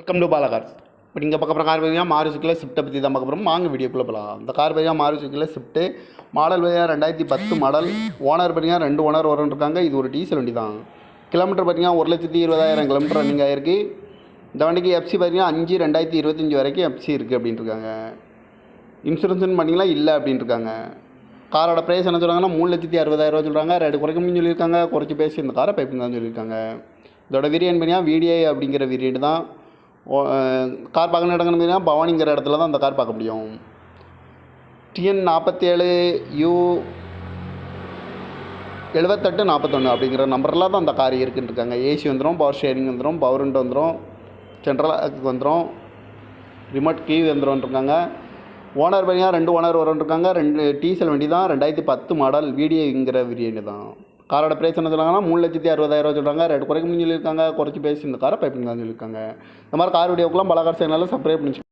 Welcome to Bala cars. இப்போ நீங்கள் பார்க்க போகிற கார் பார்த்தீங்கன்னா மாருதிக்குள்ள ஸ்விஃப்ட்டை பற்றி தான் பார்க்க போகிறோம். வாங்க வீடியோக்குள்ளே போகலாம். இந்த கார் பார்த்தீங்கன்னா மாருதிக்குள்ள ஸ்விஃப்ட்டு மாடல் பார்த்தீங்கன்னா 2010 மாடல். ஓனர் பார்த்தீங்கன்னா 2 ஓனர் இருக்காங்க. இது ஒரு டீசல் வண்டி தான். கிலோமீட்டர் பார்த்தீங்கன்னா 1,20,000 கிலோமீட்டர் ரன்னிங் ஆகிருக்கு. இந்த வண்டிக்கு எஃப்சி பார்த்தீங்கன்னா 5/2025 வரைக்கும் எஃப்சி இருக்குது அப்படின்ட்டு இருக்காங்க. இன்சூரன்ஸ்னு பார்த்தீங்கன்னா இல்லை அப்படின்ட்டு இருக்காங்க. காரோட ப்ரைஸ் என்ன சொல்கிறாங்கன்னா 3,60,000 சொல்கிறாங்க. ரேட்டு குறைக்கணும்னு சொல்லியிருக்காங்க. குறைச்சி பேசி இந்த காரை பைப்பிங் தான் சொல்லியிருக்காங்க. இதோட வேரியன்ட் பார்த்தீங்கன்னா VDI அப்படிங்கிற வேரியன்ட் தான். கார் பார்க்கணும் இடங்கன்னு பார்த்தீங்கன்னா பவானிங்கிற இடத்துல தான் அந்த கார் பார்க்க முடியும். TN47U 7841 அப்படிங்கிற நம்பரில் தான் அந்த கார் இருக்குன்னு இருக்காங்க. ஏசி வந்துடும், பவர் ஷேரிங் வந்துடும், பவர் விண்டோ வந்துடும், சென்ட்ரலாக வந்துடும், ரிமோட் கீ வந்துடும் இருக்காங்க. ஓனர் பார்த்தீங்கன்னா 2 ஓனர் இருக்காங்க. 2 டீசல் வண்டி தான். 2010 மாடல் VDIங்கிற வேரியன்ட் தான். காரோட ப்ரைஸ் என்ன சொல்கிறாங்கன்னா 3,60,000 சொல்கிறாங்க. ரேட்டு குறைக்கணும்னு சொல்லியிருக்காங்க. குறைச்சி பேசி இந்த காரை பைப்பிங் தான் சொல்லியிருக்காங்க. இந்த மாதிரி கார் வீடியோக்கெல்லாம் பல கார் சேனலில் சப்ஸ்கிரைப் பண்ணி